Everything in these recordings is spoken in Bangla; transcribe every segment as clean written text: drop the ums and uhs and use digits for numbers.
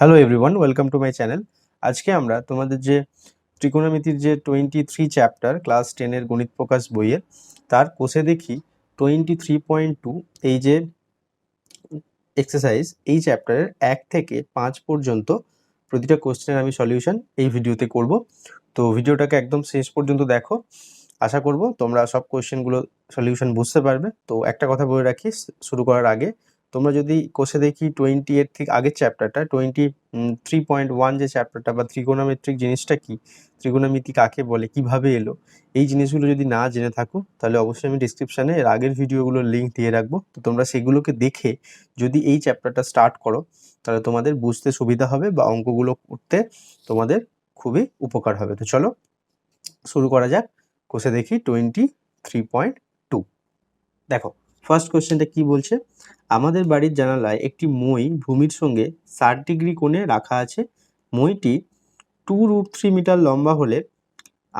Hello everyone, welcome to my channel. আজকে আমরা তোমাদের যে ত্রিকোণমিতির যে 23 চ্যাপ্টার ক্লাস 10-এর গণিত প্রকাশ বইয়ের তার কোষে দেখি 23.2 এই যে এক্সারসাইজ, এই চ্যাপ্টারের 1 থেকে 5 পর্যন্ত প্রতিটা কোশ্চেনের আমি সলিউশন এই ভিডিওতে করব। তো ভিডিওটাকে একদম শেষ পর্যন্ত দেখো। আশা করব তোমরা সব কোশ্চেনগুলো সলিউশন বুঝতে পারবে। তো একটা কথা বলে রাখি শুরু করার আগে, তোমরা যদি কোষে দেখি 28 থেকে আগের চ্যাপ্টারটা 23.1 যে চ্যাপ্টারটা বা ত্রিকোণমিত্রিক জিনিসটা কি, ত্রিকোণমিতি কাকে বলে, কিভাবে এলো, এই জিনিসগুলো যদি না জেনে থাকো তাহলে অবশ্যই আমি ডিসক্রিপশানে এর আগের ভিডিওগুলোর লিঙ্ক দিয়ে রাখবো। তো তোমরা সেগুলোকে দেখে যদি এই চ্যাপ্টারটা স্টার্ট করো তাহলে তোমাদের বুঝতে সুবিধা হবে বা অঙ্কগুলো করতে তোমাদের খুবই উপকার হবে। তো চলো শুরু করা যাক। কোষে দেখি 23.2। দেখো ফার্স্ট কোশ্চেনটা কি বলছে, আমাদের বাড়ির জানালায় একটি মই ভূমির সঙ্গে 60 ডিগ্রি কোণে রাখা আছে। মইটি 2√3 মিটার লম্বা হলে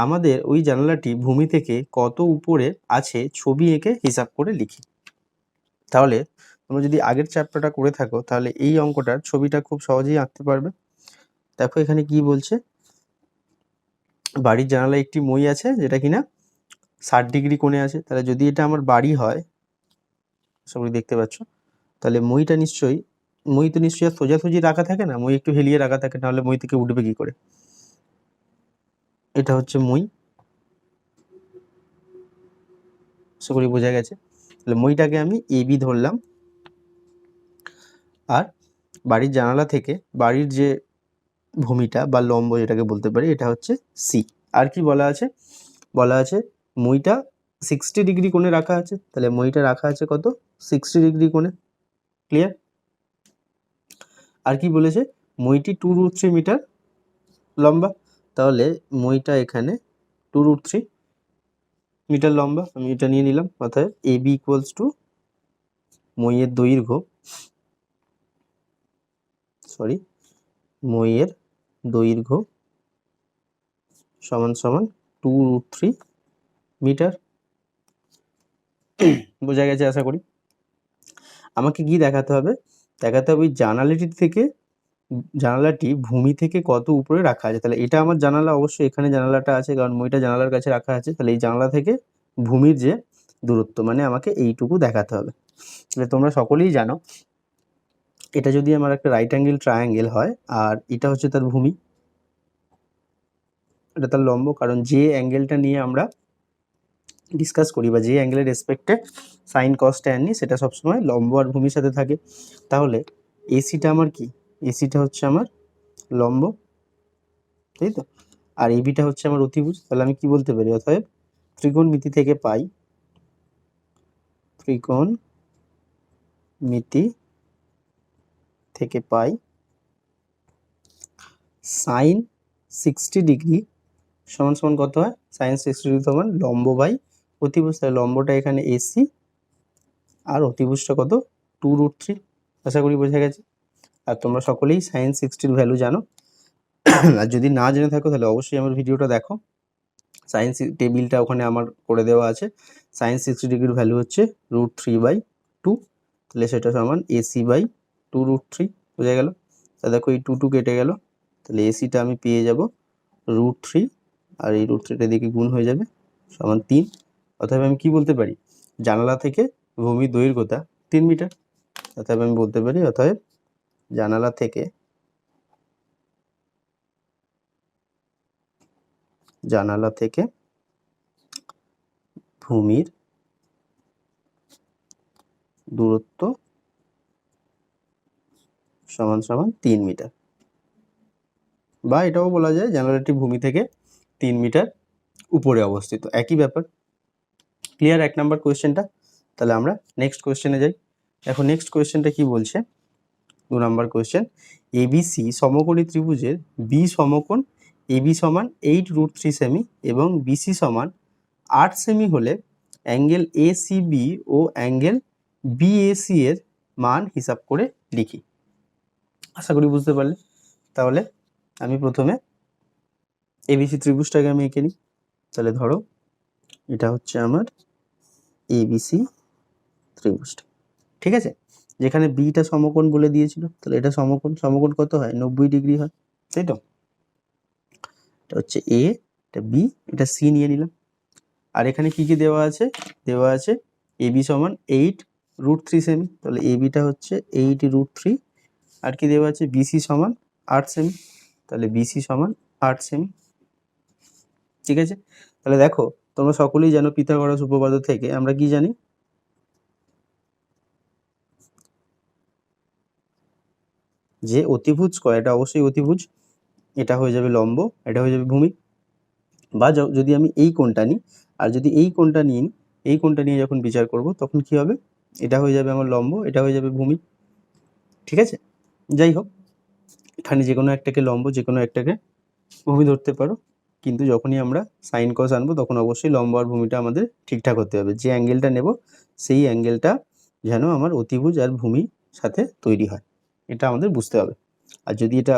আমাদের ওই জানালাটি ভূমি থেকে কত উপরে আছে ছবি এঁকে হিসাব করে লিখি। তাহলে তোমরা যদি আগের চ্যাপ্টারটা করে থাকো তাহলে এই অঙ্কটার ছবিটা খুব সহজেই আঁকতে পারবে। দেখো এখানে কি বলছে, বাড়ির জানালায় একটি মই আছে যেটা কিনা 60 ডিগ্রি কোণে আছে। তাহলে যদি এটা আমার বাড়ি হয়, সবাই দেখতে পাচ্ছ, তাহলে মই তো নিশ্চয়ই আর সোজাসুজি রাখা থাকে না, মই একটু হেলিয়ে রাখা থাকে, নাহলে মই থেকে উঠবে কি করে। এটা হচ্ছে মই, আশা করি বোঝা গেছে। তাহলে মইটাকে আমি এবি ধরলাম, আর বাড়ির জানালা থেকে বাড়ির যে ভূমিটা বা লম্ব যেটাকে বলতে পারি এটা হচ্ছে সি। আর কি বলা আছে, বলা আছে মইটা 60 ডিগ্রি কোণে রাখা আছে। তাহলে মইটা রাখা আছে কত, 60 ডিগ্রি কোণে। ক্লিয়ার? আর কি বলেছে, মইটি 2√3 মিটার লম্বা। তাহলে মইটা এখানে 2√3 মিটার লম্বা, আমি এটা নিয়ে নিলাম। অর্থাৎ এবি ইকুয়ালস টু মইয়ের দৈর্ঘ্য, মইয়ের দৈর্ঘ্য সমান সমান 2√3 মিটার। বোঝা গেছে আশা করি। আমাকে কি দেখাতে হবে, দেখাতে হবে জানালাটি ভূমি থেকে কত উপরে রাখা আছে। তাহলে এটা আমার জানালা, অবশ্যই এখানে জানালাটা আছে কারণ মইটা জানালার কাছে রাখা আছে। তাহলে এই জানালা থেকে ভূমির যে দূরত্ব মানে আমাকে এইটুকু দেখাতে হবে। তাহলে তোমরা সকলেই জানো এটা যদি আমার একটা রাইট অ্যাঙ্গেল ট্রায়াঙ্গেল হয় আর এটা হচ্ছে তার ভূমি, এটা তার লম্ব। কারণ যে অ্যাঙ্গেলটা নিয়ে আমরা ডিসকাস করি বা যে অ্যাঙ্গেলের রেসপেক্টে সাইন কস ট্যান নিই সেটা সবসময় লম্ব আর ভূমির সাথে থাকে। তাহলে এসিটা আমার কি, এসিটা হচ্ছে আমার লম্ব, তাই তো, আর এবিটা হচ্ছে আমার অতিভুজ। তাহলে আমি কি বলতে পারি, অতএব ত্রিকোণমিতি থেকে পাই, ত্রিকোণমিতি থেকে পাই সাইন 60 ডিগ্রি সমান সমান কত হয়, সাইন 60 ডিগ্রি সমান লম্ব বাই অতিভুজ। তাহলে লম্বটা এখানে এসি আর অতিভুজটা কত, 2√3। আশা করি বোঝা গেছে। আর তোমরা সকলেই সাইন 60-র ভ্যালু জানো। আর যদি না জেনে থাকো তাহলে অবশ্যই আমার ভিডিওটা দেখো, সাইন টেবিলটা ওখানে আমার করে দেওয়া আছে। সাইন 60 ডিগ্রির ভ্যালু হচ্ছে √3/2। তাহলে সেটা সমান এসি বাই 2√3। বোঝা গেল? তা দেখো এই 2 কেটে গেল, তাহলে এসিটা আমি পেয়ে যাব √3, আর এই √3টা দিকে গুণ হয়ে যাবে সমান 3। অতএব আমি কি বলতে পারি, জানালা থেকে ভূমির দৈর্ঘ্যটা 3 মিটার। অতএব আমি বলতে পারি, অতএব জানালা থেকে ভূমির দূরত্ব সমান সমান 3 মিটার, বা এটাও বলা যায় জানালাটি ভূমি থেকে 3 মিটার উপরে অবস্থিত, একই ব্যাপার। ক্লিয়ার 1 নাম্বার কোয়েশ্চেনটা? তাহলে আমরা নেক্সট কোয়েশ্চেনে যাই। দেখো নেক্সট কোয়েশ্চেনটা কি বলছে, 2 নাম্বার কোয়েশ্চেন। এবিসি সমকোণী ত্রিভুজের বি সমকোণ এবি সমান 8√3 সেমি এবং বিসি সমান 8 সেমি হলে অ্যাঙ্গেল এসিবি ও অ্যাঙ্গেল বিএসি এর মান হিসাব করে লিখি। আশা করি বুঝতে পারলে। তাহলে আমি প্রথমে এবিসি ত্রিভুজটাকে আমি এঁকে নিই। তাহলে ধরো এটা হচ্ছে আমার এবিসি ত্রিভুজটা, ঠিক আছে। যেখানে বিটা সমকোণ বলে দিয়েছিল, তাহলে এটা সমকোণ, সমকোণ কত হয় 90 ডিগ্রি হয়, তাই তো? এটা হচ্ছে এ, এটা বি, এটা সি নিয়ে নিলাম। আর এখানে কি কি দেওয়া আছে? দেওয়া আছে এবি সমান 8√3 সেমি, তাহলে এবিটা হচ্ছে 8√3। আর কি দেওয়া আছে? বিসি সমান 8 সেমি, তাহলে বিসি সমান 8 সেমি। ঠিক আছে, তাহলে দেখো তোমরা সকলেই জানো পিথাগোরাস উপপাদ্য থেকে আমরা কি জানি? যে অতিভুজ স্কয়ার, এটা অবশ্যই অতিভুজ, এটা হয়ে যাবে লম্ব, এটা হয়ে যাবে ভূমি। বা যদি আমি এই কোণটা নিই আর যদি এই কোণটা নিই, এই কোণটা নিয়ে যখন বিচার করব তখন কি হবে? এটা হয়ে যাবে আমার লম্ব, এটা হয়ে যাবে ভূমি। ঠিক আছে, যাই হোক, এখানে যে কোনো একটাকে লম্ব, যে কোনো একটাকে ভূমি ধরতে পারো, কিন্তু যখনই আমরা সাইন কস আনবো তখন অবশ্যই লম্ব আর ভূমিটা আমাদের ঠিকঠাক হতে হবে। যে অ্যাঙ্গেলটা নেব সেই অ্যাঙ্গেলটা যেন আমার অতিভুজ আর ভূমির সাথে তৈরি হয়, এটা আমাদের বুঝতে হবে। আর যদি এটা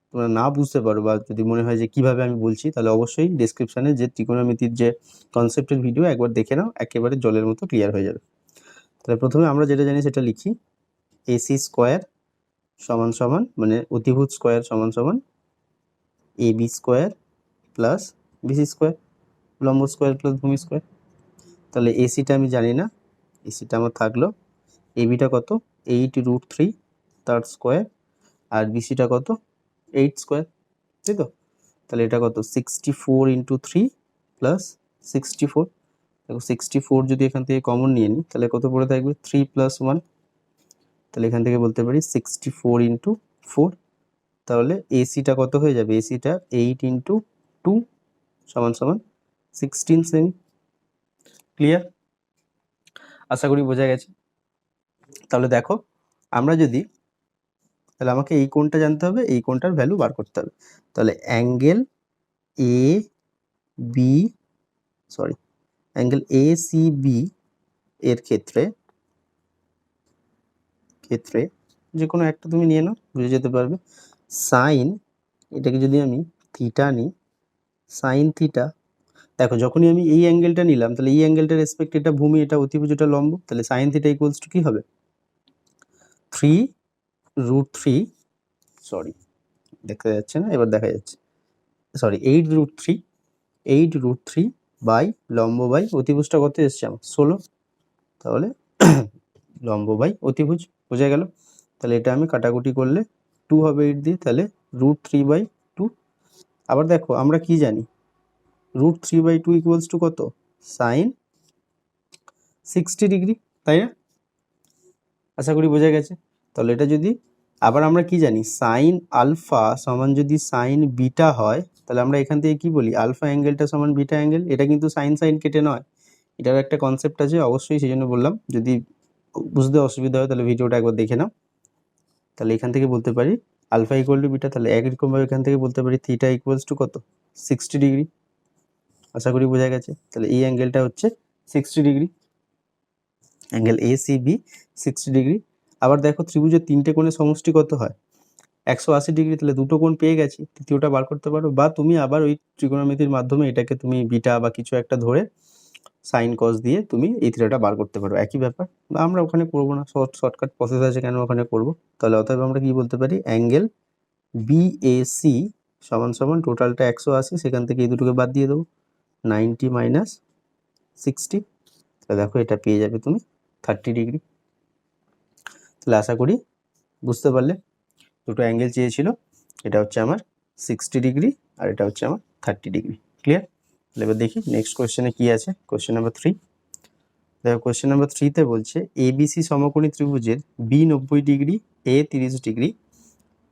তোমরা না বুঝতে পারো বা যদি মনে হয় যে কিভাবে আমি বলছি, তাহলে অবশ্যই ডেসক্রিপশানে যে ত্রিকোণমিতির যে কনসেপ্টের ভিডিও একবার দেখে নাও, একেবারে জলের মতো ক্লিয়ার হয়ে যাবে। তাহলে প্রথমে আমরা যেটা জানি সেটা লিখি, এসি স্কোয়ার সমান সমান, মানে অতিভুজ স্কোয়ার সমান সমান AB square plus BC square, লম্ব স্কোয়ার প্লাস ভূমি স্কোয়ার। তাহলে এসিটা আমি জানি না, এসিটা আমার থাকলো, এবিটা কত 8√3 তার স্কোয়ার, আর বিসিটা কত 8 স্কোয়ার, তাই তো? তাহলে এটা কত 64 ইন্টু 3 প্লাস 64। দেখো 64 যদি এখান থেকে কমন নিয়ে নিই তাহলে কত পড়ে থাকবে 3 প্লাস 1, তাহলে এখান থেকে বলতে পারি 64 ইন্টু 4। তাহলে এসিটা কত হয়ে যাবে? এসিটা 8 ইন্টু 2 সমান সমান 16 সেমি। ক্লিয়ার? আশা করি বোঝা গেছে। তাহলে দেখো আমরা যদি, তাহলে আমাকে এই কোণটা জানতে হবে, এই কোণটার ভ্যালু বার করতে হবে। তাহলে angle A B, sorry, angle A C B এর ক্ষেত্রে যে কোনো একটা তুমি নিয়ে নাও, বুঝে যেতে পারবে। সাইন, এটাকে যদি আমি থিটা নিই, সাইন থিটা, দেখো যখনই আমি এই অ্যাঙ্গেলটা নিলাম তাহলে এই অ্যাঙ্গেলটার রেসপেক্ট এটা ভূমি, এটা অতিভুজ, এটা লম্ব, তাহলে সাইন থিটা ইকুয়ালস টু কি হবে 3√3, সরি দেখা যাচ্ছে না, এবার দেখা যাচ্ছে, সরি 8√3 বাই লম্ব বাই অতিভুজটা কত এসছে আমার 16, তাহলে লম্ব বাই অতিভুজ, বোঝা গেল? তাহলে এটা আমি কাটাকুটি করলে 2 হবে 8 দিয়ে, তাহলে √3/2। আবার দেখো আমরা কি জানি, √3/2 ইকুয়ালস টু কত সাইন 60 ডিগ্রি, তাই না? আশা করি বোঝা গেছে। তাহলে এটা যদি, আবার আমরা কি জানি, সাইন আলফা সমান যদি সাইন বিটা হয়, তাহলে আমরা এখান থেকে কি বলি, আলফা অ্যাঙ্গেলটা সমান বিটা অ্যাঙ্গেল। এটা কিন্তু সাইন সাইন কেটে নয়, এটার একটা কনসেপ্ট আছে অবশ্যই, সেই জন্য বললাম। যদি বুঝতে অসুবিধা হয় তাহলে ভিডিওটা একবার দেখে নাও। তাহলে এখান থেকে বলতে পারি আলফা ইকুয়াল টু বিটা, তাহলে একইরকমভাবে এখান থেকে বলতে পারি থিটা ইকুয়ালস টু কত 60 ডিগ্রি। আশা করি বোঝা গেছে। তাহলে এই অ্যাঙ্গেলটা হচ্ছে 60 degree, angle A C B 60 degree. আবার দেখো ত্রিভুজের তিনটে কোণের সমষ্টি কত হয় 180 ডিগ্রি, তাহলে দুটো কোণ পেয়ে গেছি, তৃতীয়টা বার করতে পারো। বা তুমি আবার ওই ত্রিকোণমিতির মাধ্যমে এটাকে তুমি বিটা বা কিছু একটা ধরে সাইন কস দিয়ে তুমি এই থিটাটা বার করতে পারো, একই ব্যাপার। বা আমরা ওখানে করবো না, শর্টকাট প্রসেস আছে, কেন ওখানে করবো। তাহলে অতএব আমরা কি বলতে পারি, অ্যাঙ্গেল বিএসি সমান সমান টোটালটা 180, সেখান থেকে এই দুটোকে বাদ দিয়ে দেবো 90 মাইনাস 60, তাহলে দেখো এটা পেয়ে যাবে তুমি 30 ডিগ্রি। তাহলে আশা করি বুঝতে পারলে, দুটো অ্যাঙ্গেল চেয়েছিল, এটা হচ্ছে আমার 60 ডিগ্রি আর এটা হচ্ছে আমার 30 ডিগ্রি। ক্লিয়ার? তাহলে এবার দেখি নেক্সট কোয়েশ্চেনে কি আছে। কোয়েশ্চেন নাম্বার 3, দেখো কোয়েশ্চেন নাম্বার 3তে বলছে এবিসি সমকোণী ত্রিভুজের বি 90 ডিগ্রি, এ 30 ডিগ্রি,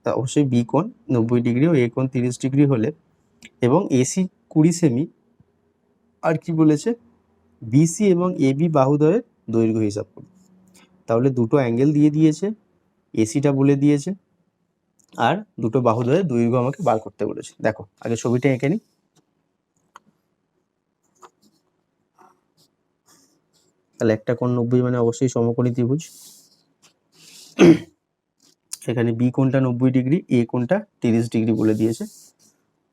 তা অবশ্যই বি কোণ 90 ডিগ্রি ও এ কোণ 30 ডিগ্রি হলে, এবং এসি 20 সেমি, আর কি বলেছে বিসি এবং এবি বাহুদ্বয়ের দৈর্ঘ্য হিসাব করুন। তাহলে দুটো অ্যাঙ্গেল দিয়ে দিয়েছে, এসিটা বলে দিয়েছে, আর দুটো বাহুদ্বয়ের দৈর্ঘ্য আমাকে বার করতে বলেছে। দেখো আগে ছবিটা এঁকে নিই। তাহলে একটা কোণ 90 মানে অবশ্যই সমকোণী ত্রিভুজ, এখানে বি কোণটা 90 ডিগ্রি, এ কোণটা 30 ডিগ্রি বলে দিয়েছে।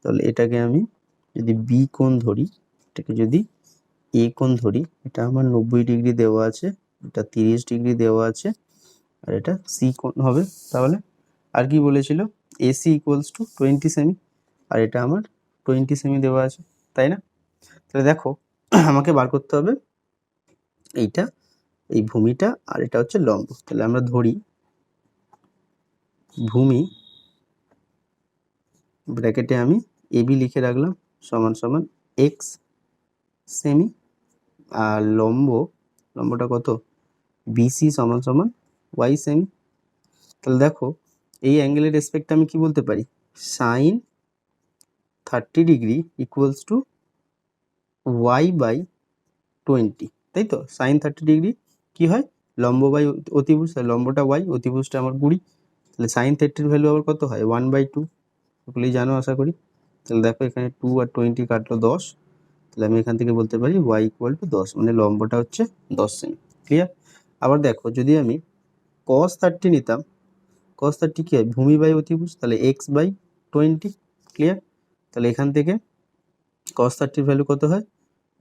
তাহলে এটাকে আমি যদি বি কোণ ধরি, এটাকে যদি এ কোণ ধরি, এটা আমার 90 ডিগ্রি দেওয়া আছে, এটা 30 ডিগ্রি দেওয়া আছে, আর এটা সি কোণ হবে। তাহলে আর কি বলেছিল, এসি ইকুয়ালস টু 20 সেমি, আর এটা আমার 20 সেমি দেওয়া আছে, তাই না? তাহলে দেখো আমাকে বার করতে হবে এইটা, এই ভূমিটা, আর এটা হচ্ছে লম্ব। তাহলে আমরা ধরি ভূমি ব্র্যাকেটে আমি এবি লিখে রাখলাম সমান সমান এক্স সেমি, আর লম্বটা কত, বিসি সমান সমান ওয়াই সেমি। তাহলে দেখো এই অ্যাঙ্গেলের রেসপেক্টে আমি কি বলতে পারি, sine 30 degree equals to Y by 20, তাই তো? সাইন 30 ডিগ্রি কি হয়, লম্ব বাই অতিভুজ, লম্বটা ওয়াই, অতিভুজটা আমার 20, তাহলে সাইন 30 ভ্যালু আবার কত হয়, 1/2, সকলেই জানো আশা করি। তাহলে দেখো এখানে 2 আর 20 কাটলো 10, তাহলে আমি এখান থেকে বলতে পারি ওয়াই ইকুয়াল টু 10, মানে লম্বটা হচ্ছে 10 সেমি। ক্লিয়ার? আবার দেখো যদি আমি cos 30 নিতাম, cos 30 কি হয়, ভূমি বাই অতিভুজ, তাহলে এক্স বাই 20। ক্লিয়ার? তাহলে এখান থেকে cos 30 ভ্যালু কত হয়,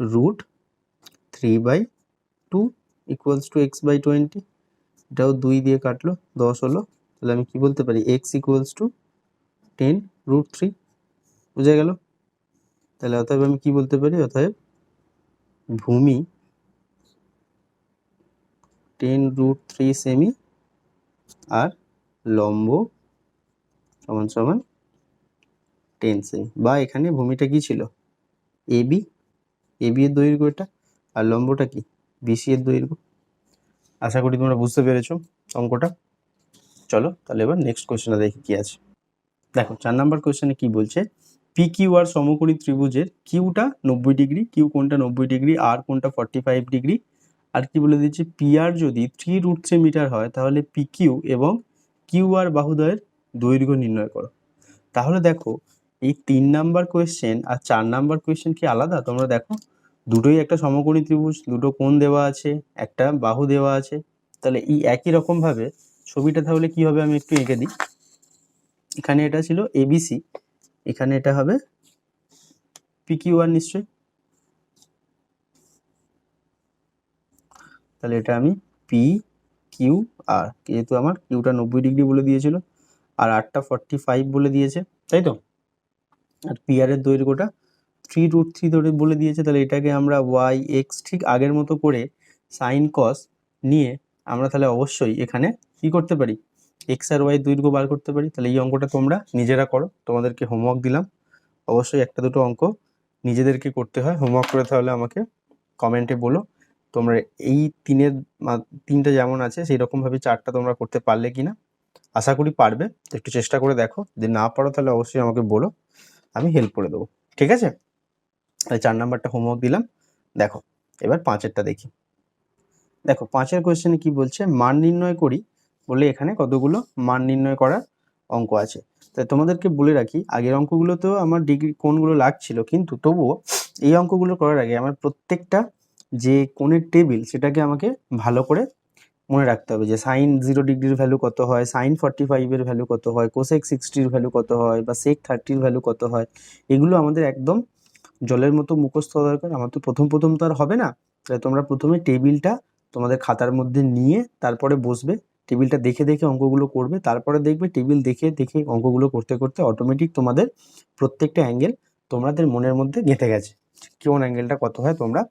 √3/2 ইকুয়ালস টু এক্স বাই 20, এটাও 2 দিয়ে কাটলো 10 হলো। তাহলে আমি কি বলতে পারি, এক্স ইকুয়ালস টু 10√3, বুঝে গেল? তাহলে অতএব আমি কি বলতে পারি, অতএব ভূমি 10√3 সেমি আর লম্ব সমান সমান 10 সেমি, বা এখানে ভূমিটা কি ছিল, এবি এর দৈর্ঘ্য এটা, আর লম্বটা কি, বিসি এর দৈর্ঘ্য। আশা করি তোমরা বুঝতে পেরেছো অঙ্কটা। চলো তাহলে এবার নেক্সট কোয়েশ্চেনে দেখি কি আছে। দেখো 4 নাম্বার কোয়েশ্চেনে কি বলছে, পি কিউ আর সমকোণী ত্রিভুজের কিউটা 90 ডিগ্রি, কিউ কোণটা 90 ডিগ্রি, আর কোণটা 45 ডিগ্রি, আর কি বলে দিচ্ছে, পি আর যদি 3√3 মিটার হয় তাহলে পি কিউ এবং কিউ আর বাহুদ্বয়ের দৈর্ঘ্য নির্ণয় করো। তাহলে দেখো এই 3 নাম্বার কোয়েশ্চেন আর 4 নাম্বার কোয়েশ্চেন কি আলাদা? তোমরা দেখো দুটোই একটা সমকোণী ত্রিভুজ, দুটো কোণ দেওয়া আছে, একটা বাহু দেওয়া আছে, তাহলে এই একই রকম ভাবে ছবিটা তাহলে কি হবে, আমি একটু এঁকে দিই। এখানে এটা ছিল এবিসি, এখানে এটা হবে পি কিউ আর নিশ্চয়ই, তাহলে এটা আমি পি কিউ আর, যেহেতু আমার কিউটা 90 ডিগ্রি বলে দিয়েছিল আর আরটা 45 বলে দিয়েছে, তাই তো? আর পি আর এর দৈর্ঘ্যটা 3√3 ধরে বলে দিয়েছে, তাহলে এটাকে আমরা ওয়াই এক্স ঠিক আগের মতো করে সাইন কস নিয়ে আমরা তাহলে অবশ্যই এখানে কি করতে পারি, এক্স আর ওয়াই দৈর্ঘ্য বার করতে পারি। তাহলে এই অঙ্কটা তোমরা নিজেরা করো, তোমাদেরকে হোমওয়ার্ক দিলাম, অবশ্যই একটা দুটো অঙ্ক নিজেদেরকে করতে হয়, হোমওয়ার্ক করে তাহলে আমাকে কমেন্টে বলো তোমরা এই তিনটা যেমন আছে সেই রকমভাবে 4টা তোমরা করতে পারলে কিনা। আশা করি পারবে, একটু চেষ্টা করে দেখো, যদি না পারো তাহলে অবশ্যই আমাকে বলো, আমি হেল্প করে দেবো, ঠিক আছে? তাহলে 4 নাম্বারটা হোমওয়ার্ক দিলাম। দেখো এবার 5এরটা দেখি। দেখো 5এর কোয়েশ্চেনে কি বলছে, মান নির্ণয় করি, বলে এখানে কতগুলো মান নির্ণয় করার অঙ্ক আছে। তাই তোমাদেরকে বলে রাখি, আগের অঙ্কগুলোতেও আমার ডিগ্রি কোণগুলো লাগছিল, কিন্তু তবুও এই অঙ্কগুলো করার আগে আমার প্রত্যেকটা যে কোণের টেবিল সেটাকে আমাকে ভালো করে মনে রাখতে হবে, যে সাইন 0 ডিগ্রির ভ্যালু কত হয়, সাইন 45-এর ভ্যালু কত হয়, কোসেক 60-র ভ্যালু কত হয়, বা সেক 30-র ভ্যালু কত হয়, এগুলো আমাদের একদম জলের মতো মুখস্থ দরকার। আমার তো প্রথম তো আর হবে না, তাই তোমরা প্রথমে টেবিলটা তোমাদের খাতার মধ্যে নিয়ে তারপরে বসবে, টেবিলটা দেখে দেখে অঙ্কগুলো করবে, তারপরে দেখবে টেবিল দেখে দেখে অঙ্কগুলো করতে করতে অটোমেটিক তোমাদের প্রত্যেকটা অ্যাঙ্গেল তোমাদের মনের মধ্যে গেঁথে গেছে, কোন অ্যাঙ্গেলটা কত হয় তোমরা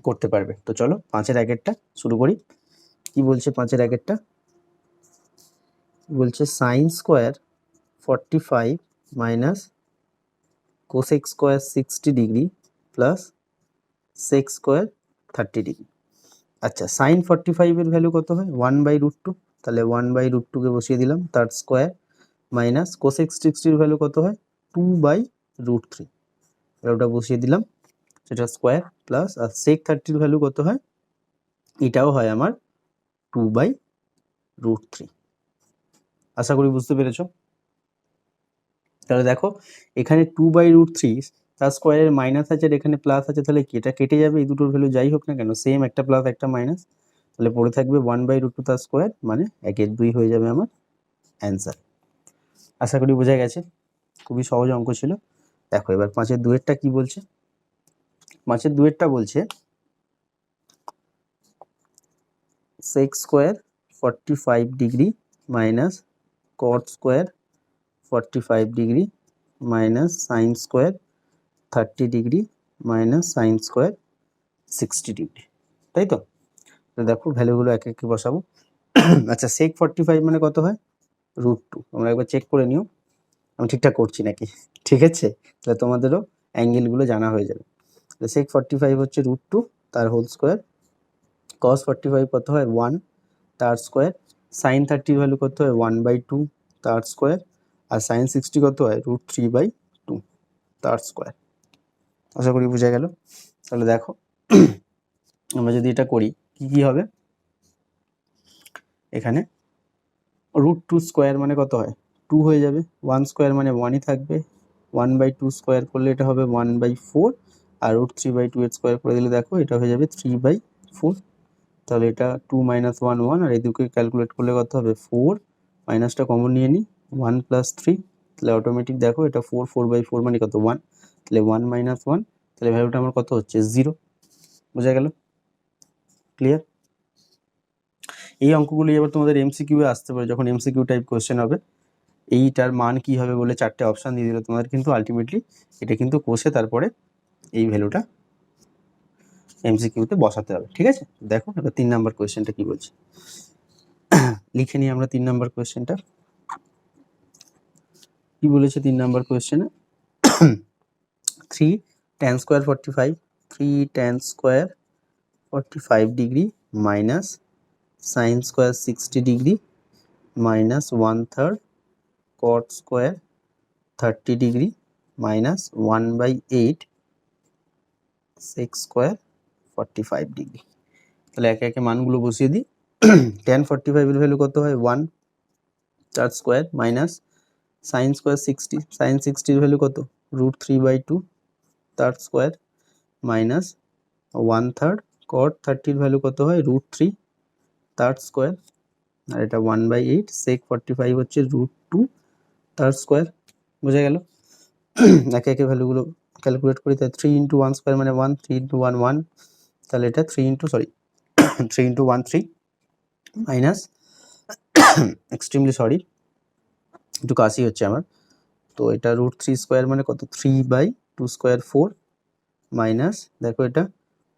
করতে পারবে। তো চলো 5-এর আগেরটা শুরু করি। কি বলছে 5-এর আগেরটা, বলছে sine square 45 minus cosec square 60 degree plus sec square 30 degree. আচ্ছা সাইন 45-এর ভ্যালু কত হয়, 1/√2, তাহলে 1/√2কে বসিয়ে দিলাম, তার স্কোয়ার, মাইনাস কোসেক 60-র ভ্যালু কত হয়, 2/√3, ওটা বসিয়ে দিলাম, সেটা স্কোয়ার, প্লাস আর সেক 30-র ভ্যালু কত হয়, এটাও হয় আমার 2/√3। আশা করি বুঝতে পেরেছো। তাহলে দেখো এখানে 2/√3, তার স্কোয়ারের মাইনাস আছে আর এখানে প্লাস আছে, তাহলে কি এটা কেটে যাবে, এই দুটোর ভ্যালু যাই হোক না কেন সেম, একটা প্লাস একটা মাইনাস, তাহলে পড়ে থাকবে 1/√2 তার স্কোয়ার, মানে 1/2 হয়ে যাবে আমার অ্যান্সার। আশা করি বোঝা গেছে, খুবই সহজ অঙ্ক ছিল। দেখো এবার 5-এর 2-এরটা কি বলছে, 5-এর 2-এরটা বলছে sec square 45 degree minus cot square 45 degree minus sine square 30 degree minus sine square 60 degree, তাই তো? দেখো ভ্যালুগুলো এক এক বসাবো। আচ্ছা, সেক 45 মানে কত হয়? √2। তোমরা একবার চেক করে নিও আমি ঠিকঠাক করছি নাকি, ঠিক আছে? তাহলে তোমাদেরও অ্যাঙ্গেলগুলো জানা হয়ে যাবে। সেক 45 হচ্ছে √2 তার হোল স্কোয়ার, কস 45 কত হয় 1 তার স্কোয়ার, সাইন 30 ভ্যালু কত হয় 1/2 তার স্কোয়ার, আর সাইন 60 কত হয় √3/2 তার স্কোয়ার। আশা করি বোঝা গেল। তাহলে দেখো আমরা যদি এটা করি কি হবে, এখানে √2 স্কোয়ার মানে কত হয় 2 হয়ে যাবে, 1 স্কোয়ার মানে 1ই থাকবে, 1/2 স্কোয়ার করলে এটা হবে 1/4, আর √3/2 এর স্কোয়ার করে দিলে দেখো এটা হয়ে যাবে 3/4। তাহলে এটা 2 - 1 1, আর এদিকে ক্যালকুলেট করলে কত হবে 4, মাইনাসটা কমন নিয়ে নিই 1 + 3, তাহলে অটোমেটিক দেখো এটা 4, 4/4 মানে কত 1, তাহলে 1 - 1, তাহলে ভ্যালুটা আমার কত হচ্ছে 0। বোঝা গেল? ক্লিয়ার? এই অঙ্কগুলি এবার তোমাদের এমসিকিউ এ আসতে পারে, যখন এমসিকিউ টাইপ কোশ্চেন হবে এইটার মান কি হবে বলে 4টে অপশান দিয়ে দিলে তোমাদের কিন্তু আলটিমেটলি এটা কিন্তু কষে তারপরে এই ভ্যালুটা এমসিকিউতে বসাতে হবে, ঠিক আছে? দেখো এবার 3 নাম্বার কোয়েশ্চেনটা কি বলছে লিখে নিই আমরা। 3 নাম্বার কোয়েশ্চেনটা কি বলেছে? 3 নাম্বার কোয়েশ্চেনে 3 tan square 45, 3 tan square 45 degree minus sine square 60 degree minus 1/3 cot square 30 degree minus 1/8 sec square 45 degree. তাহলে একে একে মানগুলো বসিয়ে দিই। tan 45 এর ভ্যালু কত হয় 1 তার square minus sine square 60, sine 60 এর ভ্যালু কত √3/2 তার স্কোয়ার মাইনাস 1/3 কট 30 এর ভ্যালু কত হয় √3 তার স্কোয়ার, আর এটা 1/8 সেক 45 হচ্ছে √2 তার স্কোয়ার। বোঝা গেল? একে একে ভ্যালুগুলো ক্যালকুলেট করি, তাই 3 × 1 স্কোয়ার মানে 1, 3 × 1 1, তাহলে এটা 3 × 1 3 মাইনাস এক্সট্রিমলি সরি একটু কাশি হচ্ছে আমার, তো এটা √3 স্কোয়ার মানে কত 3/2 স্কোয়ার 4 মাইনাস দেখো এটা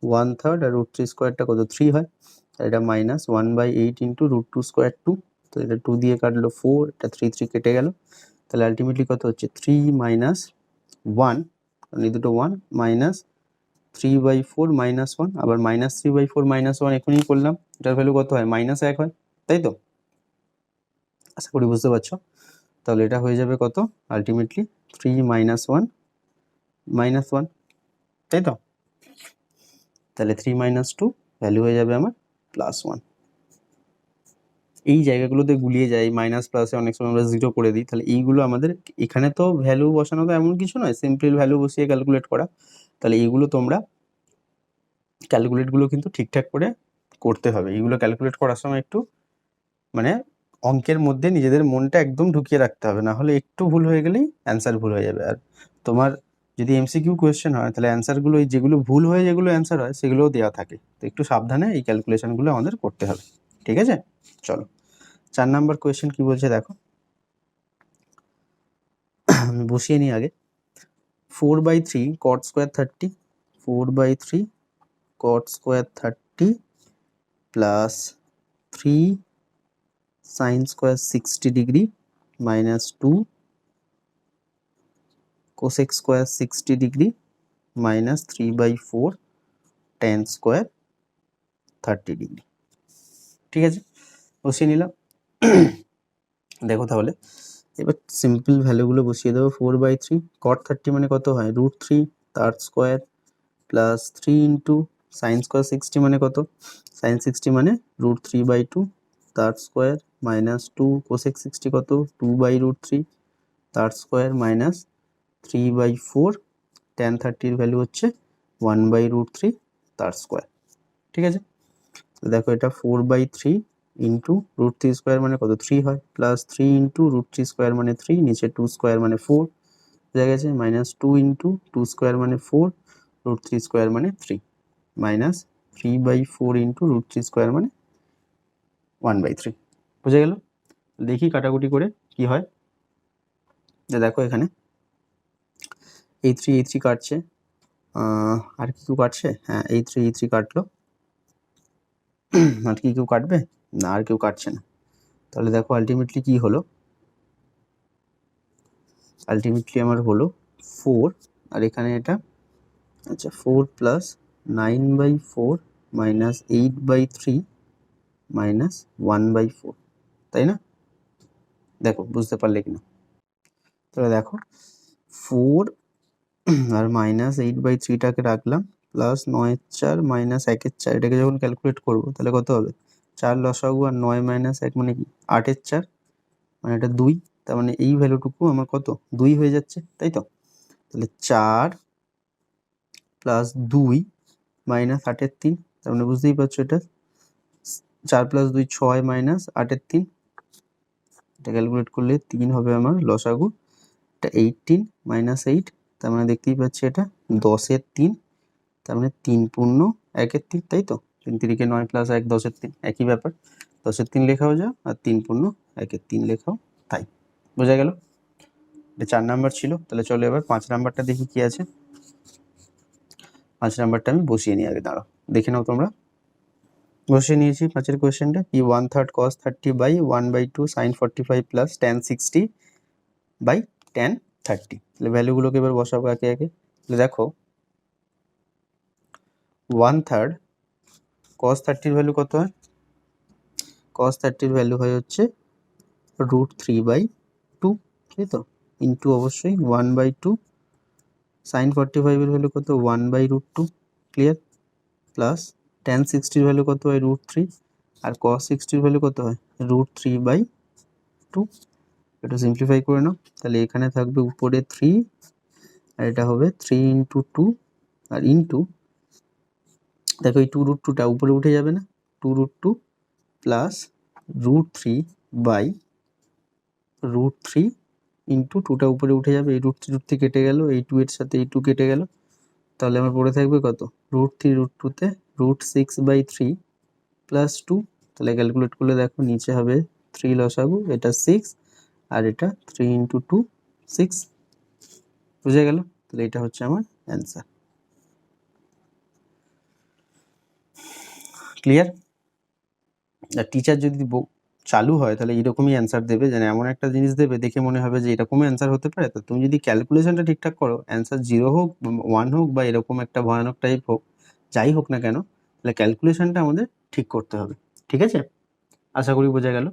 1/3 আর √3 স্কোয়ারটা কত 3 হয়, এটা মাইনাস 1/8 × √2 স্কোয়ার 2, তো এটা 2 দিয়ে কাটলো 4, এটা 3 3 কেটে গেল, তাহলে আলটিমেটলি কত হচ্ছে 3 - 1, এই দুটো 1 মাইনাস 3/4 - 1, আবার মাইনাস 3/4 - 1 এখনই করলাম, এটার ভ্যালু কত হয় -1 হয়, তাই তো? আশা করি বুঝতে পারছো। তাহলে এটা হয়ে যাবে কত আলটিমেটলি 3 - 1 -1, তাই তো? তাহলে 3 - 2 ভ্যালু হয়ে যাবে আমার +1। এই জায়গাগুলোতে গুলিয়ে যায়, মাইনাস প্লাসে অনেক সময় আমরা 0 করে দিই, তাহলে এইগুলো আমাদের এখানে তো ভ্যালু বসানো তো এমন কিছু নয়, সিম্পল ভ্যালু বসিয়ে ক্যালকুলেট করা, তাহলে এইগুলো তোমরা ক্যালকুলেটগুলো কিন্তু ঠিকঠাক করে করতে হবে। এইগুলো ক্যালকুলেট করার সময় একটু মানে অঙ্কের মধ্যে নিজেদের মনটা একদম ঢুকিয়ে রাখতে হবে, না হলে একটু ভুল হয়ে গেলেই অ্যান্সার ভুল হয়ে যাবে। আর তোমার যদি এমসিকিউ কোয়েশ্চেন হয় তাহলে অ্যান্সারগুলো যেগুলো ভুল হয়ে যেগুলো অ্যান্সার হয় সেগুলোও দেওয়া থাকে, তো একটু সাবধানে এই ক্যালকুলেশনগুলো আমাদের করতে হবে, ঠিক আছে? চলো 4 নাম্বার কোয়েশ্চেন কি বলছে দেখো, বসিয়ে নিই আগে। 4/3 cot square 30, 4/3 cot square 30 plus 3 sign square 60 degree minus 2 cosec square 60 degree minus 3/4 tan square 30 degree. ঠিক আছে, বসিয়ে নিলাম। দেখো তাহলে এবার সিম্পল ভ্যালুগুলো বসিয়ে দেবো। 4/3 cot 30 মানে কত হয় √3 তার স্কোয়ার প্লাস 3 × সাইন স্কোয়ার 60 মানে কত, সাইন 60 মানে √3/2 তার স্কোয়ার মাইনাস 2 কোসেক 60 কত 2/√3 তার স্কোয়ার মাইনাস 3/4 tan 30 এর ভ্যালু হচ্ছে 1/√3 তার স্কোয়ার। ঠিক আছে, দেখো এটা 4/3 ইন্টু √3 স্কোয়ার মানে কত 3 হয়, প্লাস 3 × √3 স্কোয়ার মানে 3, নিচে 2 স্কোয়ার মানে 4 হয়ে গেছে, মাইনাস 2 × 2 স্কোয়ার মানে 4, √3 স্কোয়ার মানে 3, মাইনাস 3/4 × √3 স্কোয়ার মানে 1/3 বুঝে গেল। দেখি কাটাকুটি করে কি হয়। যে দেখো এখানে এই 3 কাটছে, আর কি কেউ কাটছে? হ্যাঁ, এই 3 কাটলো। আর কি কেউ কাটবে? না, আর কেউ কাটছে না। তাহলে দেখো আলটিমেটলি কি হলো, আলটিমেটলি আমার হলো 4, আর এখানে এটা আচ্ছা 4 প্লাস 9/4 মাইনাস 8/3 মাইনাস 1/4, তাই না? দেখো বুঝতে পারলে কিনা। তাহলে দেখো 4 আর মাইনাস 8/3টাকে রাখলাম, প্লাস 9/4 মাইনাস 1/4, এটাকে যখন ক্যালকুলেট করবো তাহলে কত হবে? 4 লসাগু আর 9 মাইনাস 1 মানে কি 8/4, মানে এটা 2, তার মানে এই ভ্যালুটুকু আমার কত 2 হয়ে যাচ্ছে, তাই তো? তাহলে 4 প্লাস 2 মাইনাস 8/3, তার মানে বুঝতেই পারছো এটা 4 প্লাস 2 6 মাইনাস 8/3, এটা ক্যালকুলেট করলে 3 হবে আমার লসাগু। এটা 18 মাইনাস 8, তার মানে দেখতেই পাচ্ছি এটা 10/3, তার মানে 3 পূর্ণ 1/3, তাই তো? 3 3 9 প্লাস 1 10/3, একই ব্যাপার। 10/3 লেখাও যায় আর 3 পূর্ণ 1/3 লেখাও তাই। বোঝা গেল? এটা 4 নাম্বার ছিল। তাহলে চলো এবার 5 নাম্বারটা দেখি কি আছে। 5 নাম্বারটা আমি বসিয়ে নিই আগে, দাঁড়াও দেখে নাও তোমরা। বসিয়ে নিয়েছি 5-এর কোয়েশ্চেনটা কি, 1/3 cos 30 by 1/2 sin 45 plus tan 60 by tan 30। তাহলে ভ্যালুগুলোকে এবার বসাবো একে একে। তাহলে দেখো 1/3 cos 30 ভ্যালু কত হয়? cos 30 ভ্যালু হয় হচ্ছে √3/2, তাই তো? ইন্টু অবশ্যই 1/2, sin 45 এর ভ্যালু কত 1/√2, ক্লিয়ার? প্লাস tan 60 এর ভ্যালু কত হয় √3, আর cos 60 এর ভ্যালু কত হয় √3/2। এটা সিম্পলিফাই করে নাও, তাহলে এখানে থাকবে উপরে 3 আর এটা হবে 3 × 2 আর ইন্টু দেখো এই 2√2টা উপরে উঠে যাবে না, 2√2 প্লাস √3/√3 ইন্টু 2টা উপরে উঠে যাবে, এই √3 কেটে গেল, এই 2 এর সাথে এই 2 কেটে গেল, তাহলে আমার পড়ে থাকবে কত √3√2 √6/3 প্লাস 2। তাহলে ক্যালকুলেট করলে দেখো নিচে হবে 3 লসাগু, এটা 6 আর এটা 3 × 2 6, বুঝে গেল? তাহলে এটা হচ্ছে আমার অ্যান্সার। ক্লিয়ার? আর টিচার যদি চালু হয় তাহলে এরকমই অ্যান্সার দেবে, যেন এমন একটা জিনিস দেবে দেখে মনে হবে যে এরকমই অ্যান্সার হতে পারে। তো তুমি যদি ক্যালকুলেশনটা ঠিকঠাক করো, অ্যান্সার 0 হোক 1 হোক বা এরকম একটা ভয়ানক টাইপ হোক, যাই হোক না কেন, তাহলে ক্যালকুলেশনটা আমাদের ঠিক করতে হবে। ঠিক আছে? আশা করি বোঝা গেল।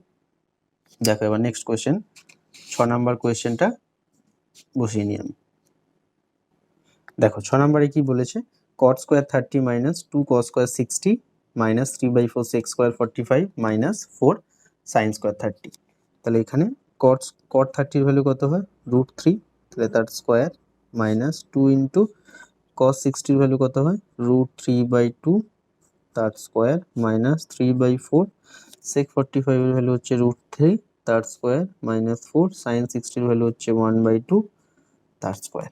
দেখো এবার নেক্সট কোয়েশ্চেন, 6 নাম্বার কোয়েশ্চেনটা বসিয়ে নিই আমি। দেখো 6 নাম্বারে কি বলেছে, cot square 30 minus 2 cos square 60 minus 3/4 sec square 45 minus 4 sin square 30। তাহলে এখানে cot 30 এর ভ্যালু কত হয় √3, তাহলে তার স্কোয়ার মাইনাস 2 ইন্টু cos 60 এর ভ্যালু কত হয় √3/2 তার স্কোয়ার মাইনাস 3/4 sec 45 এর ভ্যালু হচ্ছে √3 তার স্কোয়ার মাইনাস 4 sin 60 এর ভ্যালু হচ্ছে 1/2 তার স্কোয়ার।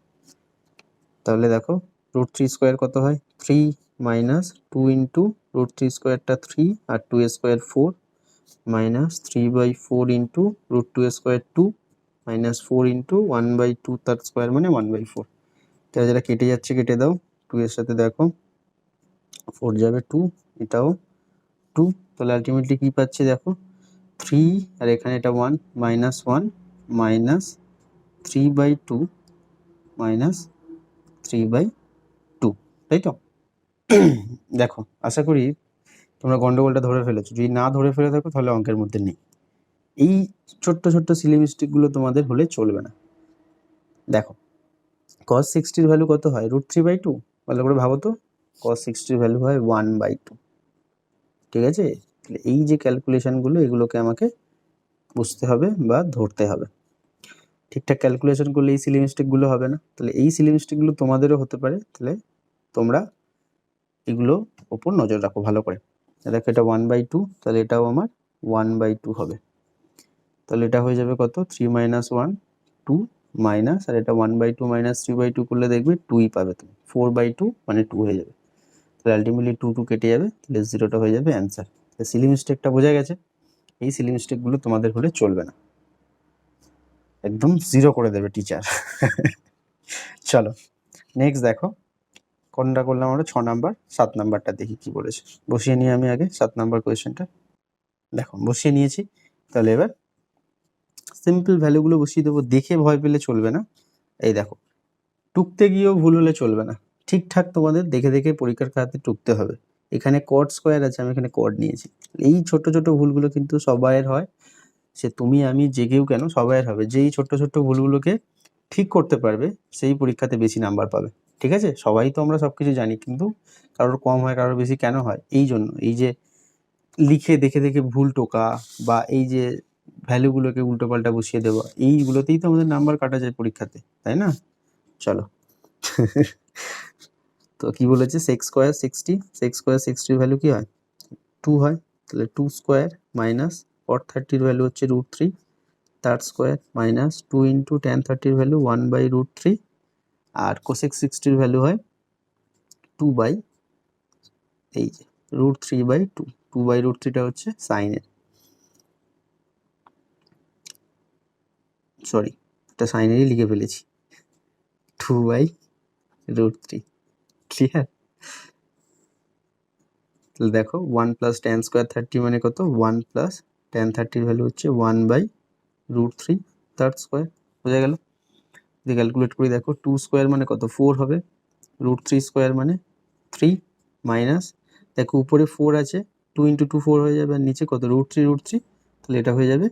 তাহলে দেখো √3 স্কোয়ার কত হয় 3 মাইনাস 2 ইন্টু √3 স্কোয়ারটা 3 আর 2 square 4 minus 3/4 into √2 square 2 minus 4 into 1/2 তার স্কোয়ার মানে 1/4। তাহলে যেটা কেটে যাচ্ছে কেটে দাও, 2 এর সাথে দেখো 4 যাবে 2, এটাও 2, তাহলে আলটিমেটলি কি পাচ্ছি দেখো 3 আর এখানে এটা 1 মাইনাস 1 মাইনাস 3/2 মাইনাস 3/2, তাই তো? দেখো আশা করি তোমরা গন্ডগোলটা ধরে ফেলেছো, যদি না ধরে ফেলে থাকো তাহলে অঙ্কের মধ্যে নেই। এই ছোট্ট ছোট্ট সিলি মিস্টেকগুলো তোমাদের হলে চলবে না। দেখো cos 60 এর ভ্যালু কত হয় √3/2, ভালো করে ভাবো তো, cos 60 এর ভ্যালু হয় 1/2, ঠিক আছে? তাহলে এই যে ক্যালকুলেশনগুলো এগুলোকে আমাকে বুঝতে হবে বা ধরতে হবে। ঠিকঠাক ক্যালকুলেশন করলে এই সিলি মিস্টেকগুলো হবে না। তাহলে এই সিলি মিস্টেকগুলো তোমাদেরও হতে পারে, তাহলে তোমরা এগুলো ওপর নজর রাখো ভালো করে। দেখো এটা 1/2, তাহলে এটাও আমার 1/2 হবে। তাহলে এটা হয়ে যাবে কত 3 - 1 2 মাইনাস, আর এটা 1/2 মাইনাস 3/2 করলে দেখবে 2ই পাবে তুমি, 4/2 মানে 2 হয়ে যাবে। তাহলে আলটিমেটলি 2 2 কেটে যাবে, তাহলে 0টা হয়ে যাবে অ্যান্সার। সিলি মিস্টেকটা বোঝা গেছে? এই সিলি মিস্টেকগুলো তোমাদের হলে চলবে না, একদম 0 করে দেবে টিচার। চলো নেক্সট দেখো কোনটা করলাম আমরা, 6 নাম্বার। 7 নাম্বারটা দেখি কি বলেছে, বসিয়ে নিয়ে আমি আগে 7 নাম্বার কোয়েশ্চেনটা। দেখো বসিয়ে নিয়েছি, তাহলে এবার সিম্পল ভ্যালুগুলো বসিয়ে দেবো, দেখে ভয় পেলে চলবে না। এই দেখো টুকতে গিয়েও ভুল হলে চলবে না, ঠিকঠাক তোমাদের দেখে দেখে পরীক্ষার খাতাতে টুকতে হবে। এখানে কট স্কোয়ার আছে, আমি এখানে কট নিয়েছি। এই ছোট ছোট ভুলগুলো কিন্তু সবাইয়ের হয়, সে তুমি আমি যে কেউ কেন সবাইয়ের হবে। যেই ছোট্ট ছোট্ট ভুলগুলোকে ঠিক করতে পারবে সেই পরীক্ষাতে বেশি নাম্বার পাবে, ঠিক আছে? সবাই তো আমরা সব কিছু জানি, কিন্তু কারোর কম হয় কারোর বেশি কেন হয়? এই জন্য এই যে লিখে দেখে দেখে ভুল টোকা বা এই যে ভ্যালুগুলোকে উল্টোপাল্টা বসিয়ে দেওয়া, এইগুলোতেই তো আমাদের নাম্বার কাটা যায় পরীক্ষাতে, তাই না? চলো তো কি বলেছে, sex square 60, sex square 60 value কি হয় 2 হয়, তাহলে 2 স্কোয়ার মাইনাস cot 30 ভ্যালু হচ্ছে √3, তার square minus 2 into tan 30 value 1/√3, আর কোসেক 60 ভ্যালু হয় 2 বাই এই যে √3/2, 2/√3টা হচ্ছে সাইনের, সরি এটা সাইনেরই লিখে ফেলেছি, 2/√3, ক্লিয়ার? তাহলে দেখো 1 প্লাস tan স্কোয়ার 30 মানে কত, 1 প্লাস tan 30 ভ্যালু হচ্ছে 1/√3 তার স্কোয়ার, বোঝা গেল? যদি ক্যালকুলেট করি দেখো 2 স্কোয়ার মানে কত 4 হবে, √3 স্কোয়ার মানে 3 মাইনাস, দেখো উপরে 4 আছে, 2 ইন্টু 2 4 হয়ে যাবে, আর নিচে কত √3, তাহলে এটা হয়ে যাবে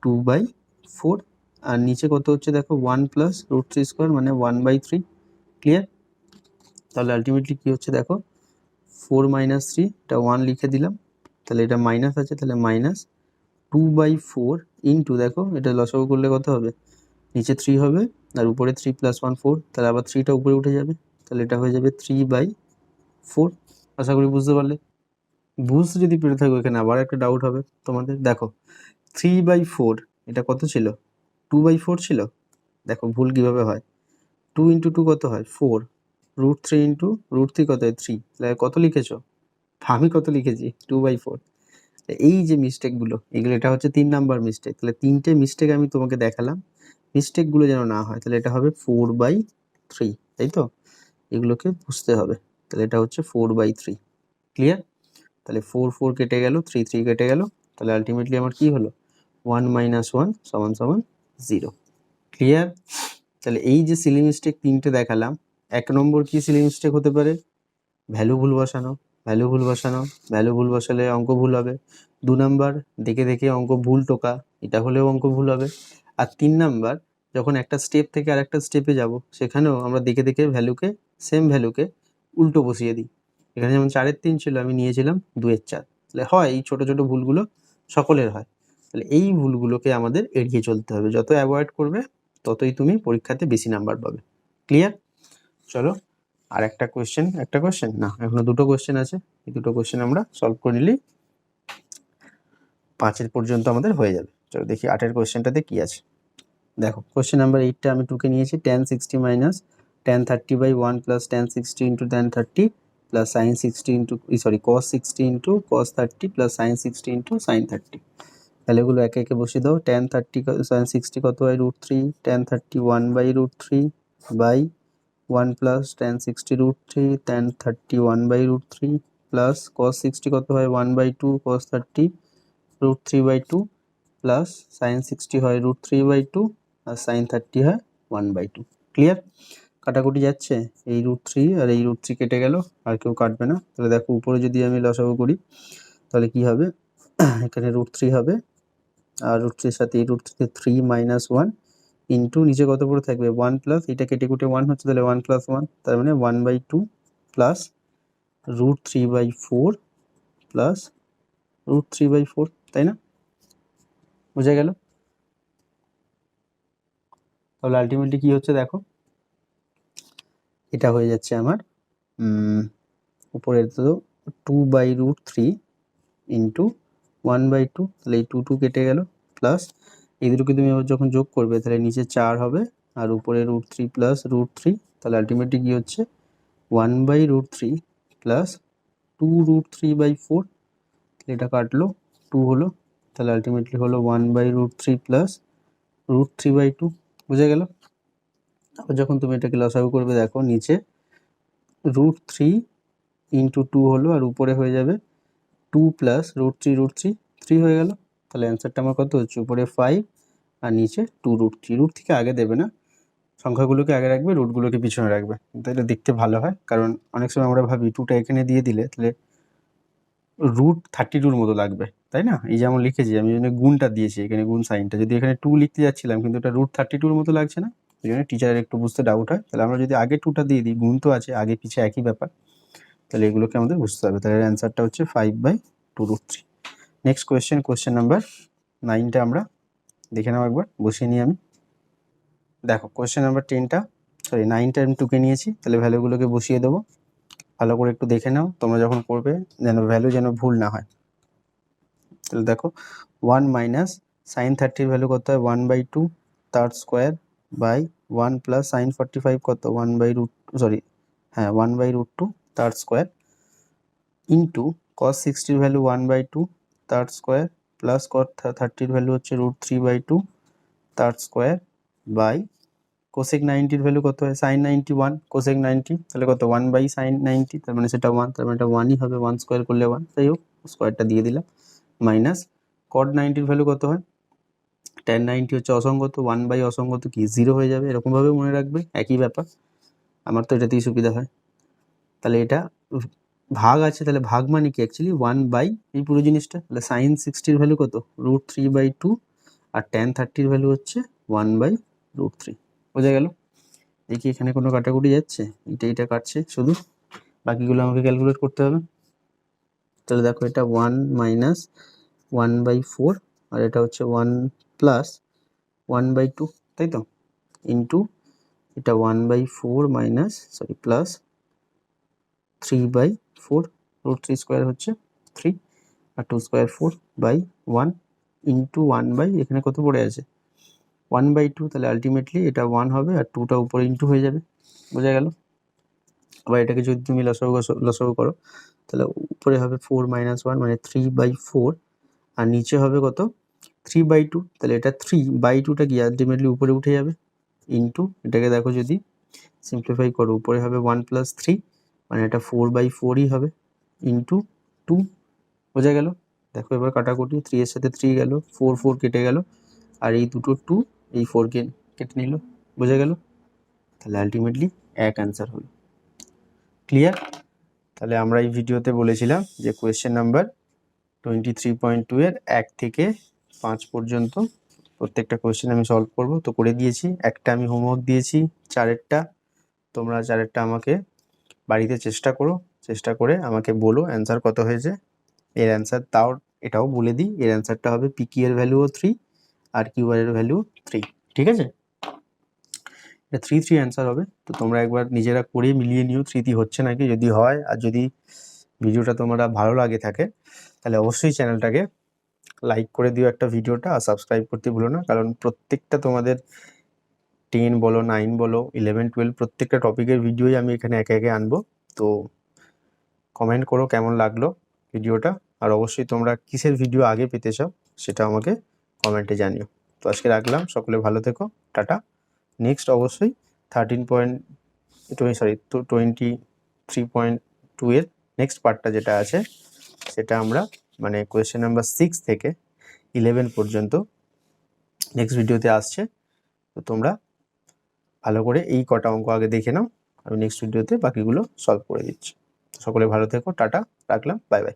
2/4, আর নিচে কত হচ্ছে দেখো 1 প্লাস √3 স্কোয়ার মানে 1/3, ক্লিয়ার? তাহলে আলটিমেটলি কি হচ্ছে দেখো 4 মাইনাস 3, এটা 1 লিখে দিলাম, তাহলে এটা মাইনাস আছে, তাহলে মাইনাস 2/4 ইন্টু দেখো এটা লসাগু করলে কত হবে, নিচে 3 হবে আর উপরে 3 প্লাস 1 4, তাহলে আবার 3টা উপরে উঠে যাবে, তাহলে এটা হয়ে যাবে 3/4। আশা করি বুঝতে পারলে। বুঝতে যদি পেরে থাকো, এখানে আবার একটা ডাউট হবে তোমাদের। দেখো 3/4 এটা কত ছিল, 2/4 ছিল। দেখো ভুল কিভাবে হয়, 2 ইন্টু 2 কত হয় 4, √3 ইন্টু √3 কত হয় 3, তাহলে কত লিখেছো, আমি কত লিখেছি 2/4। এই যে মিস্টেকগুলো, এগুলো এটা হচ্ছে 3 নাম্বার মিস্টেক, তাহলে 3টে মিস্টেক আমি তোমাকে দেখালাম, মিস্টেকগুলো যেন না হয়, তাহলে এটা হবে 4/3, তাই তো? এগুলোকে বুঝতে হবে, তাহলে এটা হচ্ছে 4/3, ক্লিয়ার? তাহলে 4 4 কেটে গেল, 3 3 কেটে গেল, তাহলে আলটিমেটলি আমার কি হলো 1 - 1 = 0, ক্লিয়ার? তাহলে এই যে সিলি মিস্টেক 3টে দেখালাম, 1 নম্বর কি সিলি মিস্টেক হতে পারে, ভ্যালু ভুল বসানো, ভ্যালু ভুল বসানো, ভ্যালু ভুল বসালে অঙ্ক ভুল হবে। 2 নাম্বার দেখে দেখে অঙ্ক ভুল টোকা, এটা হলেও অঙ্ক ভুল হবে। আর 3 নাম্বার যখন একটা স্টেপ থেকে আরেকটা স্টেপে যাব, সেখানেও আমরা দেখে দেখে ভ্যালুকে, সেম ভ্যালুকে উল্টো বসিয়ে দিই। এখানে যেমন 4-এর 3 ছিল, আমি নিয়েছিলাম 2-এর 4, তাহলে হয় এই ছোট ছোট ভুলগুলো সকলের হয়। তাহলে এই ভুলগুলোকে আমাদের এড়িয়ে চলতে হবে, যত অ্যাভয়েড করবে ততই তুমি পরীক্ষাতে বেশি নাম্বার পাবে, ক্লিয়ার? চলো আর একটা কোয়েশ্চেন না, এখনো দুটো কোয়েশ্চেন আছে, এই দুটো কোয়েশ্চেন আমরা সলভ করে নিলেই 5 পর্যন্ত আমাদের হয়ে যাবে। চলো দেখি 8 কোয়েশ্চেনটাতে কি আছে। দেখো কোয়েশ্চেন নাম্বার 8টা আমি 2কে নিয়েছি, tan 60 minus tan 30/1 plus tan 60 into tan 30 plus sin 60 into cos 60 into cos 30 plus sin 60 into sin 30। তাহলে এগুলো একে একে বসিয়ে দাও, tan 30 sin 60 কত হয় √3, tan 30 1/√3 by 1 plus tan 60 √3, tan 30 1/√3 plus cos 60 কত হয় 1/2 cos 30 √3/2 প্লাস sin 60 হয় √3/2 আর sin 30 হয় 1/2, ক্লিয়ার? কাটাকুটি যাচ্ছে, এই √3 আর এই √3 কেটে গেল, আর কেউ কাটবে না। তাহলে দেখো উপরে যদি আমি লসাগু করি তাহলে কি হবে, এখানে √3 হবে আর √3 এর সাথে এই √3 3 মাইনাস 1 ইন্টু নিচে কত পড়ে থাকবে 1 প্লাস, এটা কেটে কুটে 1 হচ্ছে, তাহলে 1 প্লাস 1, তার মানে 1/2 প্লাস √3/4 প্লাস √3/4, তাই না? বোঝা গেল? তাহলে আলটিমেটলি কি হচ্ছে দেখো, এটা হয়ে যাচ্ছে আমার উপরের তো 2/√3 ইন্টু 1/2, তাহলে এই 2 2 কেটে গেল, প্লাস এই দুটোকে তুমি আবার যখন যোগ করবে তাহলে নিচে 4 হবে আর উপরে √3 প্লাস √3, তাহলে আলটিমেটলি কি হচ্ছে 1/√3 প্লাস 2√3/4, এটা কাটলো 2 হলো, তাহলে আলটিমেটলি হলো 1/√3 প্লাস √3/2, বুঝে গেল। আবার যখন তুমি এটাকে লসাগু করবে দেখো নিচে √3 ইন্টু 2 হলো, আর উপরে হয়ে যাবে 2 প্লাস √3 3 হয়ে গেল। তাহলে অ্যান্সারটা আমার কত হচ্ছে, উপরে 5 আর নিচে 2√3। রুট থেকে আগে দেবে না, সংখ্যাগুলোকে আগে রাখবে, রুটগুলোকে পিছনে রাখবে, এটা দেখতে ভালো হয়। কারণ অনেক সময় আমরা ভাবি 2টা এখানে দিয়ে দিলে তাহলে √32 মতো লাগবে, তাই না? এই যেমন লিখেছি আমি, জন্য গুণটা দিয়েছি এখানে, গুণ সাইনটা। যদি এখানে 2 লিখতে যাচ্ছিলাম কিন্তু এটা √32 মতো লাগছে না, ওই জন্য টিচারের একটু বুঝতে ডাউট হয়। তাহলে আমরা যদি আগে 2টা দিয়ে দিই, গুণ তো আছে, আগে পিছে একই ব্যাপার, তাহলে এগুলোকে আমাদের বুঝতে হবে। তাহলে অ্যান্সারটা হচ্ছে 5/2√3। নেক্সট কোয়েশ্চেন নাম্বার 9টা আমরা দেখে নাও একবার, বসিয়ে নিই আমি। দেখো কোয়েশ্চেন নাম্বার 9টা আমি 2কে নিয়েছি, তাহলে ভ্যালুগুলোকে বসিয়ে দেবো। ভালো করে একটু দেখে নাও তোমরা যখন করবে, যেন ভ্যালু যেন ভুল না হয়। তাহলে দেখো 1 মাইনাস সাইন 30 ভ্যালু কত হয়, 1/2 তার স্কোয়ার বাই 1 প্লাস সাইন 45 কত, 1/2 তার স্কোয়ার ইন্টু কস 60 ভ্যালু 1/2 তার স্কোয়ার প্লাস কট 30 ভ্যালু হচ্ছে √3/2 তার স্কোয়ার বাই কোসেক 90 ভ্যালু কত হয়, সাইন 91 কোসেক 90, তাহলে কত 1/sin 90, তার মানে সেটা 1, তার মানে এটা 1ই হবে, 1 স্কোয়ার করলে 1, তাই হোক স্কোয়ারটা দিয়ে দিলাম। মাইনাস কট 90 ভ্যালু কত হয়, tan 90 হচ্ছে অসঙ্গত, 1/অসঙ্গত কি 0 হয়ে যাবে, এরকমভাবে মনে রাখবে, একই ব্যাপার। আমার তো এটাতেই সুবিধা হয়। তাহলে এটা ভাগ আছে, তাহলে ভাগ মানে কি অ্যাকচুয়ালি 1/, এই পুরো জিনিসটা। তাহলে সাইন 60 ভ্যালু কত, √3/2, আর tan 30 ভ্যালু হচ্ছে 1/√3, বোঝা গেল। দেখি এখানে কোনো কাটাকুটি যাচ্ছে, এটা কাটছে শুধু, বাকিগুলো আমাকে ক্যালকুলেট করতে হবে। তাহলে দেখো এটা 1 মাইনাস 1/4, আর এটা হচ্ছে 1 প্লাস 1/2, তাই তো, ইন্টু এটা 1/4 মাইনাস প্লাস 3/4, √3 স্কোয়ার হচ্ছে 3, আর 2 স্কোয়ার 4/1 ইন্টু 1/, এখানে কত পড়ে আছে 1/2, তাহলে আলটিমেটলি এটা 1 হবে, আর 2টা উপরে ইন্টু হয়ে যাবে, বোঝা গেল। আবার এটাকে যদি তুমি লসাগু করো, তাহলে উপরে হবে 4 মাইনাস 1 মানে 3/4, আর নিচে হবে কত 3/2, তাহলে এটা 3/2টা কি আলটিমেটলি উপরে উঠে যাবে, ইন্টু এটাকে দেখো যদি সিম্পলিফাই করো, উপরে হবে 1 প্লাস 3, মানে এটা 4/4ই হবে, ইন্টু 2, বোঝা গেল। দেখো এবার কাটাকুটি, 3 এর সাথে 3 গেল, 4 কেটে গেল, আর এই দুটো 2 এই 4কে কেটে নিল, বোঝা গেল। তাহলে আলটিমেটলি এক অ্যান্সার হলো। ক্লিয়ার? তাহলে আমরা এই ভিডিওতে বলেছিলাম যে কোয়েশ্চেন নাম্বার 23.2 এর 1 থেকে 5 পর্যন্ত প্রত্যেকটা কোয়েশ্চেন আমি সলভ করব। তো করে দিয়েছি, একটা আমি হোমওয়ার্ক দিয়েছি 4এরটা, তোমরা 4এরটা আমাকে বাড়িতে চেষ্টা করে আমাকে বলো অ্যান্সার কত হয়েছে। এর অ্যান্সার তাও এটাও বলে দিই, এর অ্যান্সারটা হবে পিকি এর ভ্যালুও 3 আর কিউ এর ভ্যালু 3, ঠিক আছে। এটা 3 অ্যান্সার হবে। তো তোমরা একবার নিজেরা করে মিলিয়ে নিও 3 হচ্ছে নাকি, যদি হয় আর যদি ভিডিওটা তোমরা ভালো লাগে থাকে তাহলে অবশ্যই চ্যানেলটাকে লাইক করে দিও একটা ভিডিওটা, আর সাবস্ক্রাইব করতে ভুলো না, কারণ প্রত্যেকটা তোমাদের 10 বলো 9 বলো 11 12 প্রত্যেকটা টপিকের ভিডিওই আমি এখানে একে একে আনবো। তো কমেন্ট করো কেমন লাগলো ভিডিওটা, আর অবশ্যই তোমরা কিসের ভিডিও আগে পেতে চাও সেটা আমাকে কমেন্টে জানিও। তো আজকে রাখলাম, সকলে ভালো থেকো, টাটা। নেক্সট অবশ্যই 23.2 এর নেক্সট পার্টটা যেটা আছে সেটা আমরা মানে কোয়েশ্চেন নাম্বার 6 থেকে 11 পর্যন্ত নেক্সট ভিডিওতে আসছে। তো তোমরা ভালো করে এই কটা অঙ্ক আগে দেখে নাও, আমি নেক্সট ভিডিওতে বাকিগুলো সলভ করে দিচ্ছি। সকলে ভালো থেকো, টাটা, রাখলাম, বাই বাই।